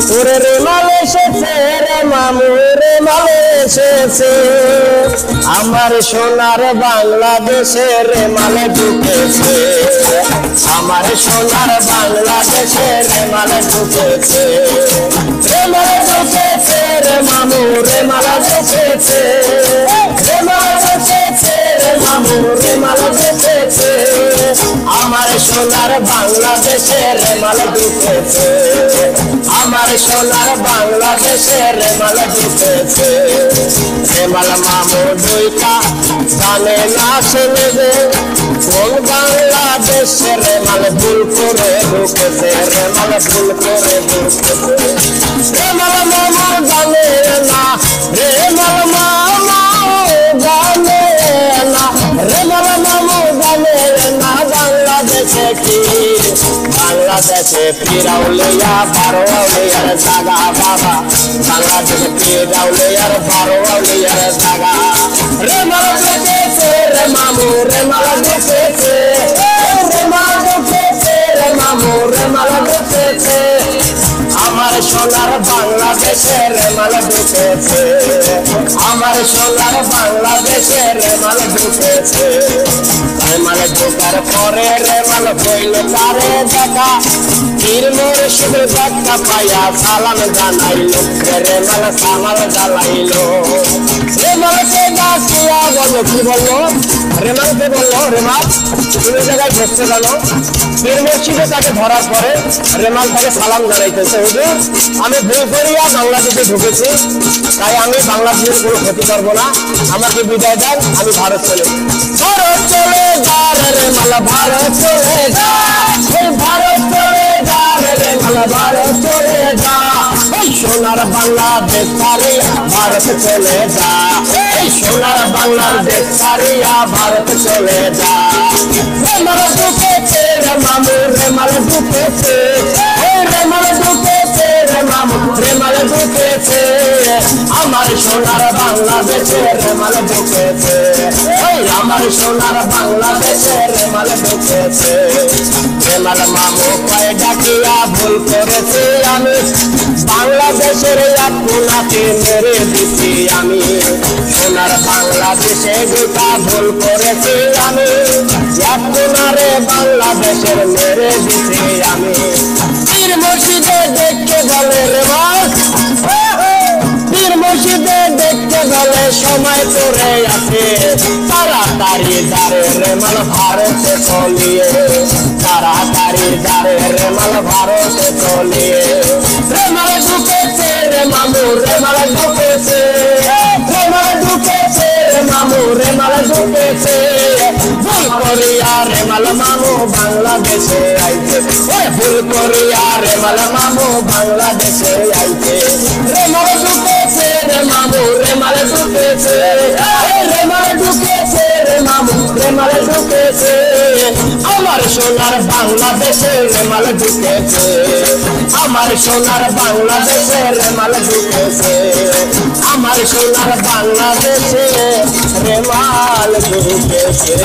ওরে রেমাল এসেছে রে মামু রেমাল এসেছে আমার সোনার বাংলাদেশে রেমালে ঢুকেছে আমার সোনার বাংলাদেশে রেমালে ঢুকেছে রেমালে ঢুকেছে রে মামু রেমালে ঢুকেছে রেমালে ঢুকেছে রে মামু রেমালে ঢুকেছে আমার সোনার বাংলাদেশে রেমালে ঢুকেছে আমার সোনার বাংলাদেশে রেমালে ঢুকেছে রেমাল মামু দুইটা জানে না শুনবে কোন বাংলাদেশে রেমাল ভুল করে ঢুকেছে রেমাল ভুল করে ঢুকেছে রেমাল মামু জানে না রেমাল মামু জানে না রেমাল মামু জানে না বাংলাদেশে কি বাংলাদেশে ফিরাউলিয়া বারোয়ালিয়ার জাগা বাবা বাংলাদেশে ফিরাউলিয়ার বারোয়ালিয়ার জাগা রেমাল ঢুকেছে রে মামু রেমাল ঢুকেছে রেমাল ঢুকেছে রে মামু রেমাল ঢুকেছে আমার সোনার বাংলাদেশে রেমাল ঢুকেছে আমার সোনার বাংলাদেশে রেমাল ঢুকেছে রেমাল ঢোকার পরে রেমাল কইল তারে দেখা পীর মুর্শিদের দেখা পাইয়া সালাম জানাইলো রেমাল সালাম জানাইলো রেমালকে ডাকিয়া বলো কি বললো রেমালকে বললো রেমাল তুমি জায়গায় ঢুকতে জানো পীর মুর্শিদে তাকে ধরার পরে রেমাল তাকে সালাম জানাইতেছে হুজুর আমি ভুল করিয়া বাংলাদেশে ঢুকেছি তাই আমি বাংলাদেশের কোনো ক্ষতি করবো না আমাকে বিদায় দেন আমি ভারত চলে ভারত চলে যা রেমাল ভারত চলে যা ভারত চলে যা রেমাল ভারত চলে যা সোনার বাংলাদেশ ছাড়িয়া ভারত চলে যা সোনার বাংলাদেশ ছাড়িয়া ভারত চলে যা রেমাল ঢুকেছে রে মামু রেমাল ঢুকেছে রেমাল ঢুকেছে রে মামু রেমাল ঢুকেছে আমার সোনার বাংলাদেশে রেমাল ঢুকেছে আমার সোনার বাংলাদেশে রেমাল ঢুকেছে রেমাল মামু কয়ে ডাকিয়া ভুল করেছি আমি বাংলাদেশের আপনাকে মেরে দিচ্ছি আমি সোনার বাংলাদেশে গোটা ভুল করেছি আমি আপনারে বাংলাদেশের মেরে দিচ্ছি আমি পীর মুর্শিদে দেখতে বলে রেমাল পীর মুর্শিদে দেখতে বলে সময় করে আছে তাড়াতাড়ি দাঁড়ে রেমাল ভারতে চলিয়ে তাড়াতাড়ি দাঁড়ে রেমাল ভারতে চলিয়ে রেমাল ঢুকেছে রে মামু রেমাল ঢুকেছে রেমাল ঢুকেছে রে মামু রেমাল ঢুকেছে ভুল করিয়া রেমাল মামু বাংলাদেশে আইছে ভুল করিয়া রেমাল মামু বাংলাদেশে আইছে রেমাল ঢুকেছে রে মামু রেমাল ঢুকেছে রেমাল ঢুকেছে রে মামু রেমাল ঢুকেছে আমার সোনার বাংলাদেশে রেমাল ঢুকেছে আমার সোনার বাংলাদেশে রেমাল ঢুকেছে আমার সোনার বাংলাদেশে রেমাল ঢুকেছে।